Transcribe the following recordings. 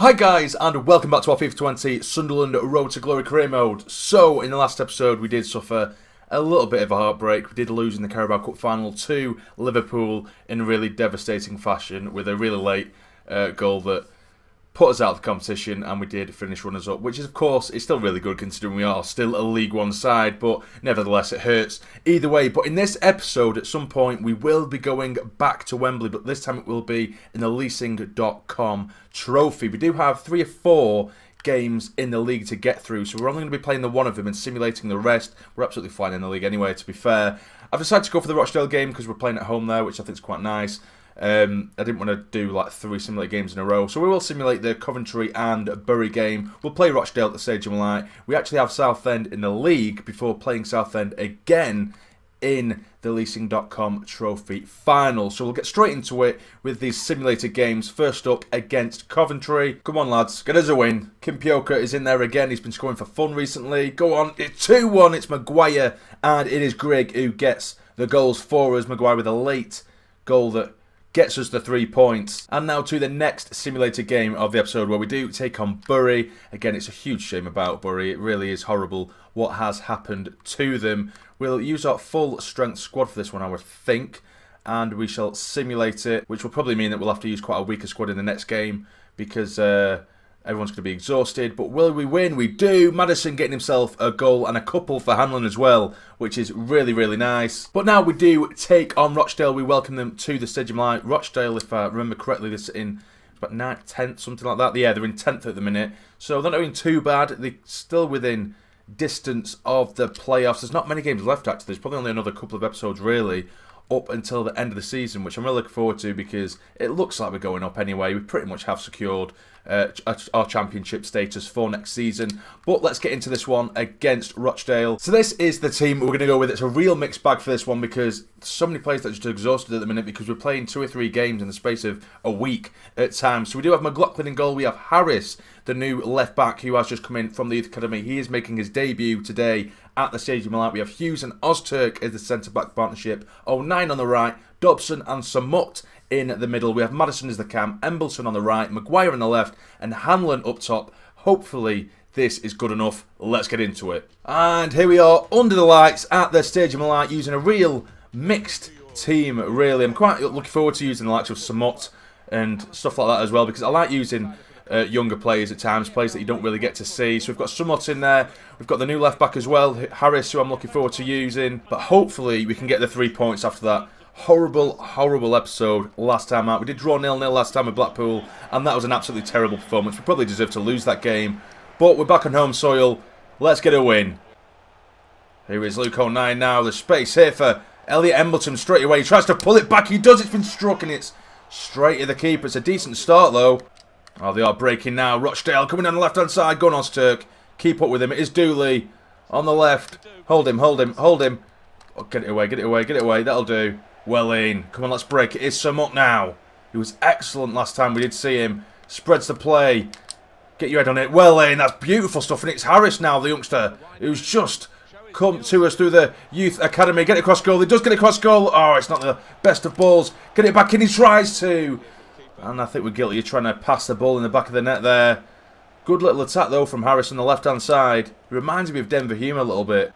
Hi guys, and welcome back to our FIFA 20 Sunderland Road to Glory career mode. So, in the last episode we did suffer a little bit of a heartbreak. We did lose in the Carabao Cup final to Liverpool in a really devastating fashion with a really late goal that put us out of the competition, and we did finish runners-up, which is, of course, is still really good considering we are still a League One side, but nevertheless it hurts either way. But in this episode, at some point, we will be going back to Wembley, but this time it will be in the leasing.com trophy. We do have 3 or 4 games in the league to get through, so we're only going to be playing the one of them and simulating the rest. We're absolutely fine in the league anyway, to be fair. I've decided to go for the Rochdale game because we're playing at home there, which I think is quite nice. I didn't want to do like 3 simulated games in a row, so we will simulate the Coventry and Bury game. We'll play Rochdale at the Stadium Light. We actually have Southend in the league before playing Southend again in the leasing.com trophy final. So we'll get straight into it with these simulated games. First up, against Coventry. Come on lads, get us a win. Kim Pioka is in there again. He's been scoring for fun recently. Go on, it's 2-1. It's Maguire, and it is Grigg who gets the goals for us. Maguire with a late goal that gets us the 3 points. And now to the next simulated game of the episode, where we do take on Bury. Again, it's a huge shame about Bury. It really is horrible what has happened to them. We'll use our full strength squad for this one, I would think, and we shall simulate it, which will probably mean that we'll have to use quite a weaker squad in the next game because everyone's going to be exhausted. But will we win? We do. Maddison getting himself a goal and a couple for Hanlon as well, which is really, really nice. But now we do take on Rochdale. We welcome them to the Stadium Light. Rochdale, if I remember correctly, they're in about 9th, 10th, something like that. Yeah, they're in 10th at the minute. So they're not doing too bad. They're still within distance of the playoffs. There's not many games left, actually. There's probably only another couple of episodes, really, up until the end of the season, which I'm really looking forward to because it looks like we're going up anyway. We pretty much have secured our championship status for next season. But let's get into this one against Rochdale. So this is the team we're going to go with. It's a real mixed bag for this one because so many players that are just exhausted at the minute because we're playing 2 or 3 games in the space of a week at times. So we do have McLaughlin in goal. We have Harris, the new left back who has just come in from the youth academy. He is making his debut today at the Stadium Light. We have Hughes and Ozturk as the centre-back partnership. 09 on the right, Dobson and Samut in the middle. We have Maddison as the cam, Embleton on the right, Maguire on the left, and Hanlon up top. Hopefully this is good enough. Let's get into it. And here we are under the lights at the Stadium Light using a real mixed team, really. I'm quite looking forward to using the likes of Samut and stuff like that as well because I like using younger players at times, players that you don't really get to see. So we've got Samut in there. We've got the new left back as well, Harris, who I'm looking forward to using. But hopefully we can get the 3 points after that horrible, horrible episode last time out. We did draw 0-0 last time with Blackpool, and that was an absolutely terrible performance. We probably deserve to lose that game, but we're back on home soil. Let's get a win. Here is Luke 09 now. The space here for Elliot Embleton straight away. He tries to pull it back. He does. It's been struck, and it's straight at the keeper. It's a decent start, though. Oh, they are breaking now. Rochdale coming down the left-hand side. Go on, Ozturk. Keep up with him. It is Dooley on the left. Hold him, hold him, hold him. Oh, get it away, get it away, get it away. That'll do. Well in. Come on, let's break it. It's Samut now. He was excellent last time we did see him. Spreads the play. Get your head on it. Well in. That's beautiful stuff. And it's Harris now, the youngster, who's just come to us through the youth academy. Get it across goal. He does get it across goal. Oh, it's not the best of balls. Get it back in. He tries to. And I think we're guilty of trying to pass the ball in the back of the net there. Good little attack, though, from Harris on the left-hand side. It reminds me of Denver Hume a little bit.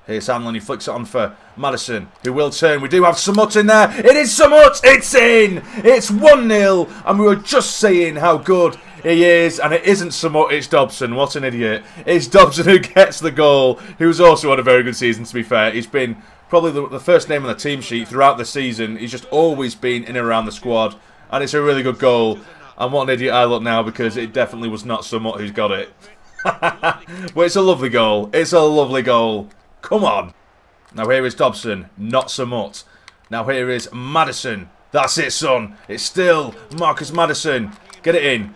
Here's Hanlon. He flicks it on for Maddison, who will turn. We do have Samut in there. It is Samut. It's in. It's 1-0. And we were just saying how good he is. And it isn't Samut. It's Dobson. What an idiot. It's Dobson who gets the goal, who's also had a very good season, to be fair. He's been probably the first name on the team sheet throughout the season. He's just always been in and around the squad. And it's a really good goal. And what an idiot I look now because it definitely was not Samut who's got it. But it's a lovely goal. It's a lovely goal. Come on. Now here is Dobson, not Samut. Now here is Maddison. That's it, son. It's still Marcus Maddison. Get it in.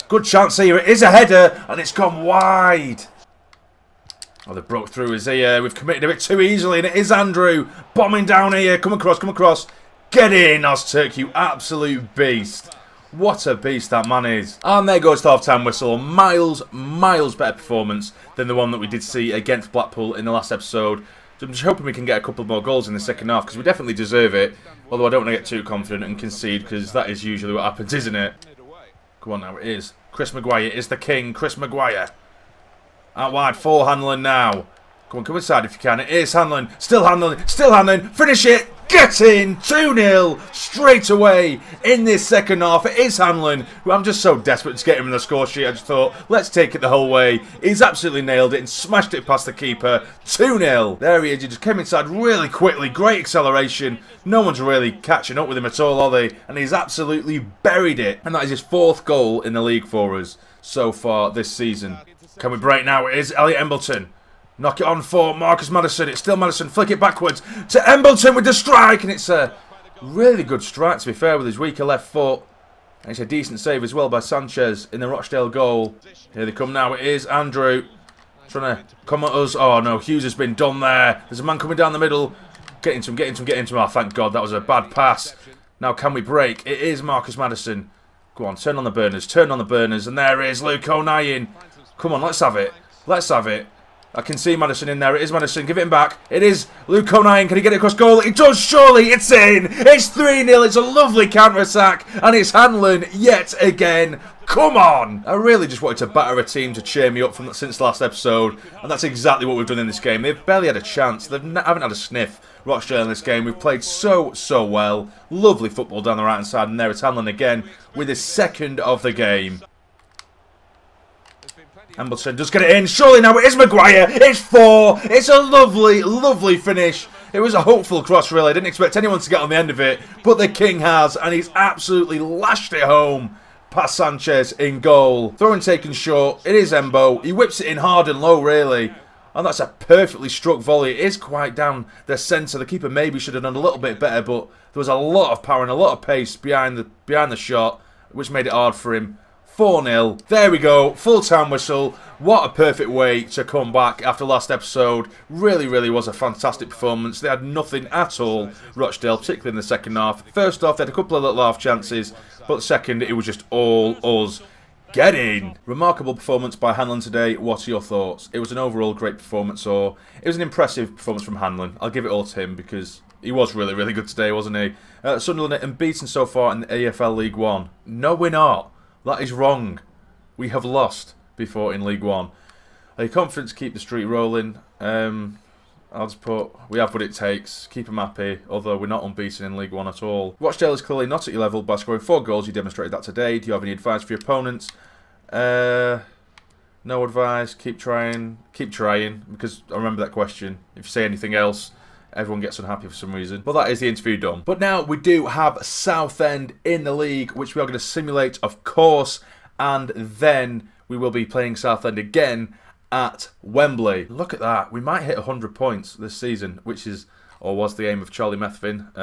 Good chance here. It is a header, and it's gone wide. Oh, they broke through his ear. We've committed a bit too easily, and it is Andrew bombing down here. Come across, come across. Get in, Ozturk, you absolute beast. What a beast that man is. And there goes the half-time whistle. Miles better performance than the one that we did see against Blackpool in the last episode. So I'm just hoping we can get a couple more goals in the second half because we definitely deserve it. Although I don't want to get too confident and concede because that is usually what happens, isn't it? Come on now, it is. Chris Maguire is the king. Chris Maguire. Out wide for Hanlon now. Come on, come inside if you can. It is Hanlon. Still Hanlon. Still Hanlon. Finish it. Get in. 2-0 straight away in this second half. It is Hanlon. I'm just so desperate to get him in the score sheet. I just thought, let's take it the whole way. He's absolutely nailed it and smashed it past the keeper. 2-0. There he is. He just came inside really quickly. Great acceleration. No one's really catching up with him at all, are they? And he's absolutely buried it. And that is his 4th goal in the league for us so far this season. Can we break now? It is Elliot Embleton. Knock it on for Marcus Maddison. It's still Maddison. Flick it backwards to Embleton with the strike. And it's a really good strike, to be fair, with his weaker left foot. And it's a decent save as well by Sanchez in the Rochdale goal. Here they come now. It is Andrew trying to come at us. Oh, no. Hughes has been done there. There's a man coming down the middle. Get into him, get into him, get into him. Oh, thank God. That was a bad pass. Now, can we break? It is Marcus Maddison. Go on. Turn on the burners. Turn on the burners. And there is Luke O'Nien. Come on. Let's have it. Let's have it. I can see Maddison in there. It is Maddison. Give it him back. It is Luke O'Nien. Can he get it across goal? It does, surely. It's in. It's 3-0. It's a lovely counter-attack. And it's Hanlon yet again. Come on. I really just wanted to batter a team to cheer me up from since last episode. And that's exactly what we've done in this game. They've barely had a chance. They haven't had a sniff, Rochdale, in this game. We've played so well. Lovely football down the right-hand side. And there it's Hanlon again with his 2nd of the game. Embleton does get it in. Surely now it is Maguire. It's 4. It's a lovely finish. It was a hopeful cross, really. I didn't expect anyone to get on the end of it. But the king has. And he's absolutely lashed it home past Sanchez in goal. Throw-in taken short. It is Embo. He whips it in hard and low, really. And that's a perfectly struck volley. It is quite down the centre. The keeper maybe should have done a little bit better. But there was a lot of power and a lot of pace behind the shot, which made it hard for him. 4-0. There we go. Full-time whistle. What a perfect way to come back after last episode. Really was a fantastic performance. They had nothing at all, Rochdale, particularly in the second half. First off, they had a couple of little half chances, but second, it was just all us. Get in! Remarkable performance by Hanlon today. What are your thoughts? It was an overall great performance, or it was an impressive performance from Hanlon. I'll give it all to him because he was really good today, wasn't he? Sunderland unbeaten so far in the AFL League One. No, we're not. That is wrong. We have lost before in League One. Are you confident to keep the streak rolling? I'll just put, we have what it takes. Keep them happy, although we're not unbeaten in League One at all. Rochdale is clearly not at your level by scoring 4 goals. You demonstrated that today. Do you have any advice for your opponents? No advice. Keep trying. Keep trying, because I remember that question. If you say anything else, everyone gets unhappy for some reason. But that is the interview done. But now we do have Southend in the league, which we are going to simulate, of course. And then we will be playing Southend again at Wembley. Look at that. We might hit 100 points this season, which is, or was, the aim of Charlie Methvin,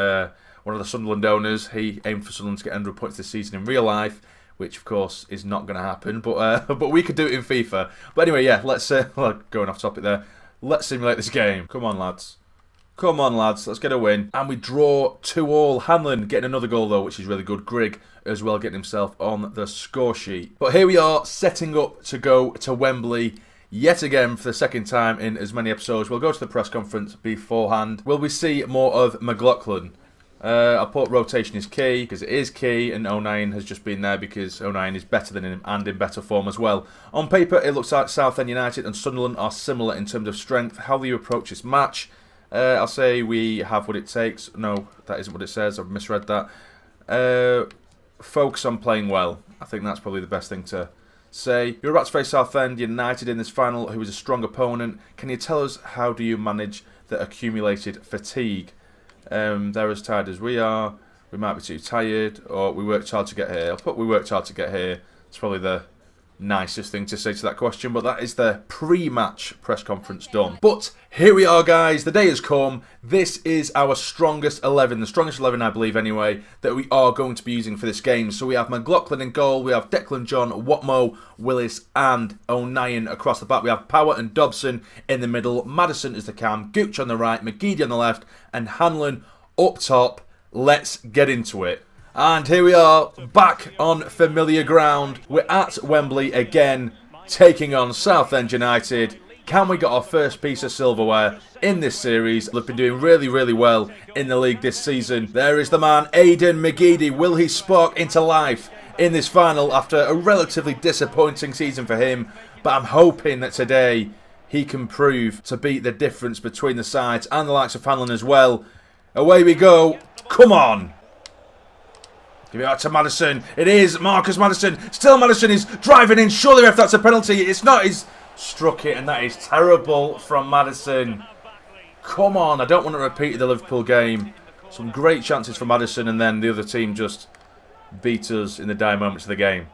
one of the Sunderland owners. He aimed for Sunderland to get 100 points this season in real life, which of course is not going to happen. But we could do it in FIFA. But anyway, yeah, let's, going off topic there. Let's simulate this game. Come on, lads. Come on, lads, let's get a win. And we draw 2-2. Hanlon getting another goal, though, which is really good. Grigg as well getting himself on the score sheet. But here we are, setting up to go to Wembley yet again for the second time in as many episodes. We'll go to the press conference beforehand. Will we see more of McLaughlin? I put rotation is key, because it is key, and O'Nien has just been there because O'Nien is better than him and in better form as well. On paper, it looks like Southend United and Sunderland are similar in terms of strength. How do you approach this match? I'll say we have what it takes. No, that isn't what it says. I've misread that. Focus on playing well. I think that's probably the best thing to say. You're about to face Southend United in this final, who is a strong opponent. Can you tell us how do you manage the accumulated fatigue? They're as tired as we are. We might be too tired, or we worked hard to get here. I'll put we worked hard to get here. It's probably the nicest thing to say to that question, but that is the pre-match press conference done. But here we are, guys. The day has come. This is our strongest 11, the strongest 11 I believe anyway, that we are going to be using for this game. So we have McLaughlin in goal, we have Declan John, Watmo, Willis and O'Nien across the back. We have Power and Dobson in the middle, Maddison is the cam, Gooch on the right, McGeady on the left and Hanlon up top. Let's get into it. And here we are, back on familiar ground. We're at Wembley again, taking on Southend United. Can we get our first piece of silverware in this series? They've been doing really well in the league this season. There is the man, Aidan McGeady. Will he spark into life in this final after a relatively disappointing season for him. But I'm hoping that today he can prove to be the difference between the sides and the likes of Hanlon as well. Away we go. Come on. Give it out to Maddison. It is Marcus Maddison. Still Maddison is driving in. Surely if that's a penalty. It's not. He's struck it and that is terrible from Maddison. Come on. I don't want to repeat the Liverpool game. Some great chances for Maddison and then the other team just beat us in the dire moments of the game.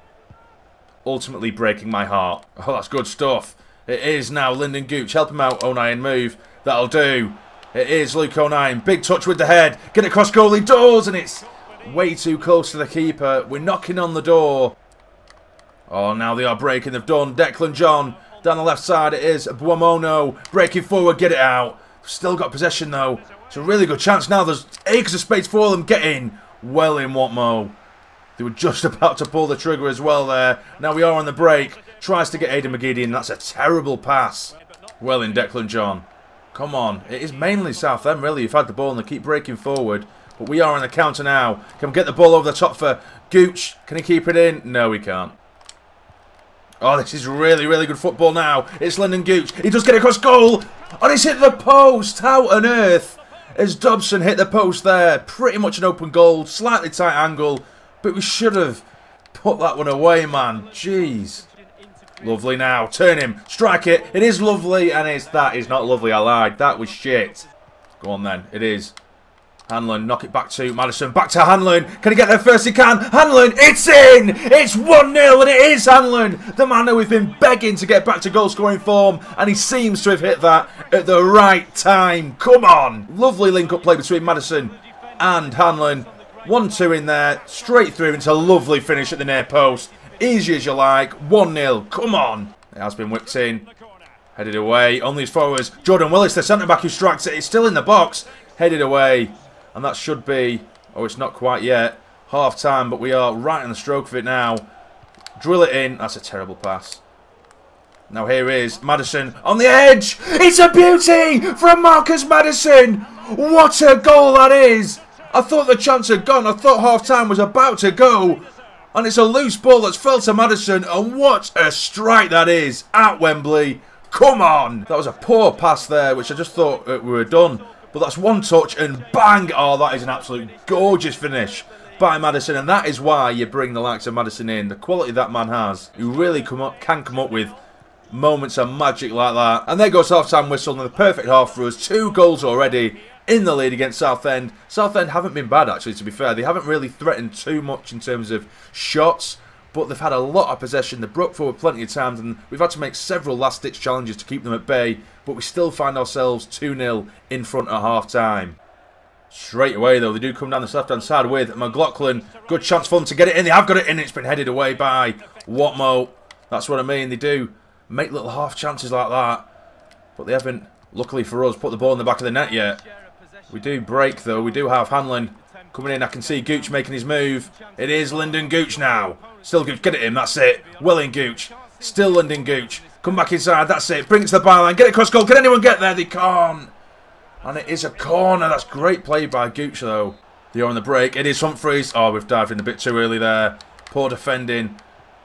Ultimately breaking my heart. Oh, that's good stuff. It is now Lyndon Gooch. Help him out, O'Nien. Move. That'll do. It is Luke O'Nien. Big touch with the head. Get it across goal. He does. And it's way too close to the keeper. We're knocking on the door. Oh, now they are breaking. They've done. Declan John. Down the left side it is Buomono. Breaking forward. Get it out. Still got possession though. It's a really good chance now. There's acres of space for them. Get in. Well in, Watmo. They were just about to pull the trigger as well there. Now we are on the break. Tries to get Aidan McGeady and that's a terrible pass. Well in, Declan John. Come on. It is mainly Southend really. You've had the ball and they keep breaking forward. But we are on the counter now. Can we get the ball over the top for Gooch? Can he keep it in? No, he can't. Oh, this is really, really good football now. It's Lyndon Gooch. He does get across goal. And he's hit the post. How on earth has Dobson hit the post there? Pretty much an open goal. Slightly tight angle. But we should have put that one away, man. Jeez. Lovely now. Turn him. Strike it. It is lovely. And that is not lovely. I lied. That was shit. Go on then. It is. Hanlon, knock it back to Maddison. Back to Hanlon. Can he get there first? He can. Hanlon, it's in! It's 1-0 and it is Hanlon. The man who we've been begging to get back to goal scoring form. And he seems to have hit that at the right time. Come on. Lovely link-up play between Maddison and Hanlon. 1-2 in there. Straight through into a lovely finish at the near post. Easy as you like. 1-0. Come on. It has been whipped in. Headed away. On these forwards. Jordan Willis, the centre-back who strikes it. It's still in the box. Headed away. And that should be, oh, it's not quite yet, half-time, but we are right on the stroke of it now. Drill it in. That's a terrible pass. Now here is Maddison on the edge. It's a beauty from Marcus Maddison. What a goal that is. I thought the chance had gone. I thought half-time was about to go. And it's a loose ball that's fell to Maddison. And what a strike that is at Wembley. Come on. That was a poor pass there, which I just thought we were done. But that's one touch and bang! Oh, that is an absolute gorgeous finish by Maddison. And that is why you bring the likes of Maddison in. The quality that man has. Who really can come up with moments of magic like that. And there goes half-time whistle and the perfect half for us. 2 goals already in the lead against Southend. Southend haven't been bad actually, to be fair. They haven't really threatened too much in terms of shots. But they've had a lot of possession. They've broke forward plenty of times and we've had to make several last-ditch challenges to keep them at bay. But we still find ourselves 2-0 in front at half-time. Straight away, though, they do come down the left-hand side with McLaughlin. Good chance for them to get it in. They have got it in. It's been headed away by Watmo. That's what I mean. They do make little half chances like that. But they haven't, luckily for us, put the ball in the back of the net yet. We do break, though. We do have Hanlon coming in. I can see Gooch making his move. It is Lyndon Gooch now. Still Gooch. Get it in. That's it. Well in Gooch. Still Lyndon Gooch. Come back inside. That's it. Bring it to the byline. Get it across goal. Can anyone get there? They can't. And it is a corner. That's great play by Gooch, though. They are on the break. It is Humphreys. Oh, we've dived in a bit too early there. Poor defending.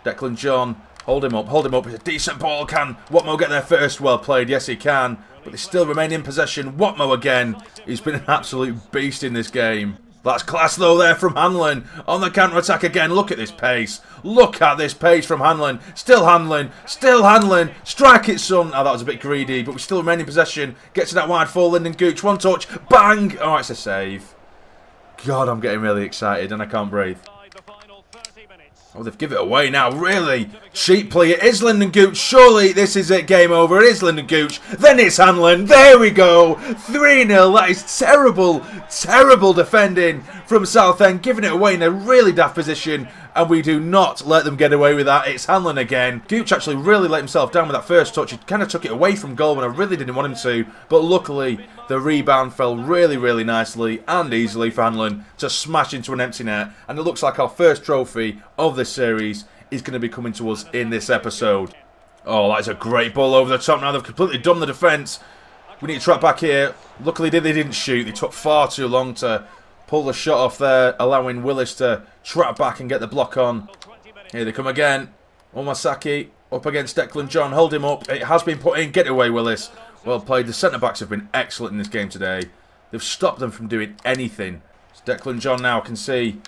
Declan John. Hold him up. Hold him up. It's a decent ball. Can Watmo get there first? Well played. Yes, he can. But they still remain in possession. Watmo again. He's been an absolute beast in this game. That's class, though, there from Hanlon. On the counter-attack again. Look at this pace. Look at this pace from Hanlon. Still Hanlon. Still Hanlon. Strike it, son. Oh, that was a bit greedy, but we still remain in possession. Get to that wide for Lyndon Gooch. One touch. Bang. Oh, it's a save. God, I'm getting really excited and I can't breathe. Oh, they've given it away now, really cheaply. It is Lyndon Gooch. Surely this is it, game over. It is Lyndon Gooch. Then it's Hanlon. There we go. 3-0. That is terrible, terrible defending from Southend. Giving it away in a really daft position. And we do not let them get away with that. It's Hanlon again. Gooch actually really let himself down with that first touch. He kind of took it away from goal when I really didn't want him to. But luckily, the rebound fell really, really nicely and easily for Hanlon to smash into an empty net. And it looks like our first trophy of this series is going to be coming to us in this episode. Oh, that is a great ball over the top now. They've completely done the defence. We need to track back here. Luckily, they didn't shoot. They took far too long to pull the shot off there, allowing Willis to trap back and get the block on. Here they come again. Omasaki up against Declan John. Hold him up. It has been put in. Get away, Willis. Well played. The centre-backs have been excellent in this game today. They've stopped them from doing anything. It's Declan John now. I can see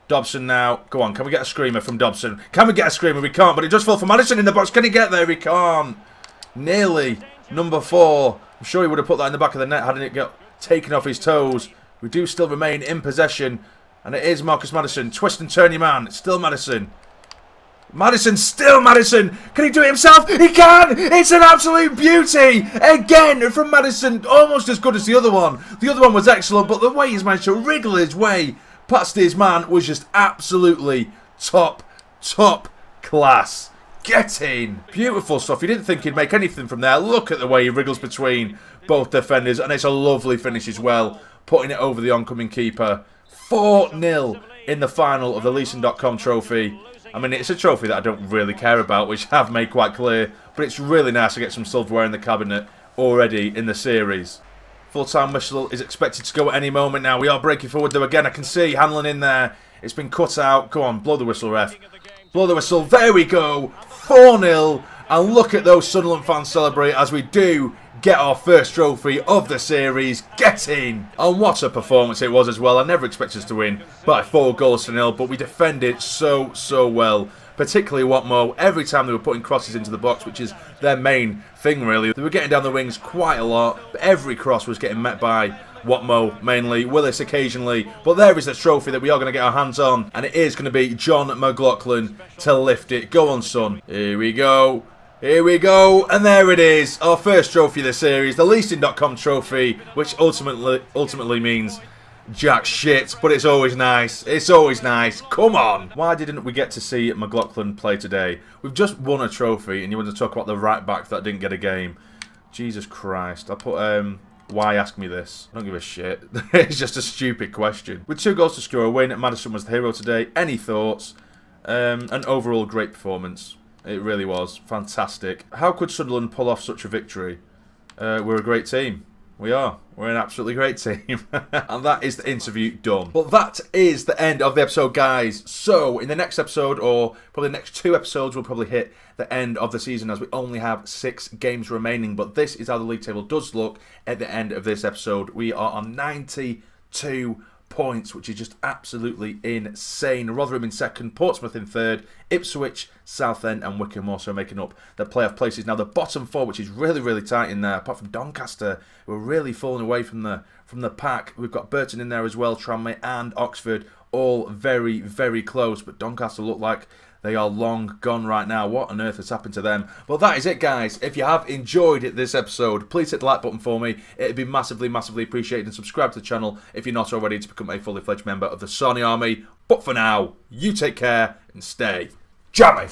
Dobson now. Go on. Can we get a screamer from Dobson? Can we get a screamer? We can't. But it does fall for Madison in the box. Can he get there? He can't. Nearly. Number 4. I'm sure he would have put that in the back of the net hadn't it got taken off his toes. We do still remain in possession. And it is Marcus Maddison. Twist and turn your man. It's still Maddison. Maddison, still Maddison. Can he do it himself? He can! It's an absolute beauty! Again from Maddison. Almost as good as the other one. The other one was excellent, but the way he's managed to wriggle his way past his man was just absolutely top class. Get in! Beautiful stuff. You didn't think he'd make anything from there. Look at the way he wriggles between both defenders, and it's a lovely finish as well, putting it over the oncoming keeper. 4-0 in the final of the Leeson.com trophy. I mean, it's a trophy that I don't really care about, which I've made quite clear, but it's really nice to get some silverware in the cabinet already in the series. Full-time whistle is expected to go at any moment now. We are breaking forward though again. I can see Hanlon in there. It's been cut out. Go on, blow the whistle, ref. Blow the whistle. There we go. 4-0. And look at those Sunderland fans celebrate as we do get our first trophy of the series. Get in! And what a performance it was as well. I never expected us to win by 4-0, but we defended so well. Particularly Watmo. Every time they were putting crosses into the box, which is their main thing really. They were getting down the wings quite a lot. But every cross was getting met by Watmo mainly, Willis occasionally. But there is the trophy that we are going to get our hands on. And it is going to be John McLaughlin to lift it. Go on, son. Here we go. Here we go, and there it is, our first trophy of the series, the Leeson.com trophy, which ultimately means jack shit, but it's always nice. It's always nice. Come on. Why didn't we get to see McLaughlin play today? We've just won a trophy, and you want to talk about the right back that didn't get a game. Jesus Christ. I put, why ask me this? I don't give a shit. It's just a stupid question. With 2 goals to score a win, Maddison was the hero today. Any thoughts? An overall great performance. It really was. Fantastic. How could Sunderland pull off such a victory? We're a great team. We are. We're an absolutely great team. And that is the interview done. But that is the end of the episode, guys. So, in the next episode, or probably the next 2 episodes, we'll probably hit the end of the season as we only have 6 games remaining. But this is how the league table does look at the end of this episode. We are on 92 points, which is just absolutely insane. Rotherham in 2nd, Portsmouth in 3rd, Ipswich, Southend and Wickham also making up the playoff places. Now the bottom 4, which is really tight in there, apart from Doncaster, who are really falling away from the pack. We've got Burton in there as well, Tranmere and Oxford, all very close, but Doncaster look like they are long gone right now. What on earth has happened to them? Well, that is it, guys. If you have enjoyed this episode, please hit the like button for me. It'd be massively appreciated. And subscribe to the channel if you're not already to become a fully fledged member of the Sarny Army. But for now, you take care and stay jammy.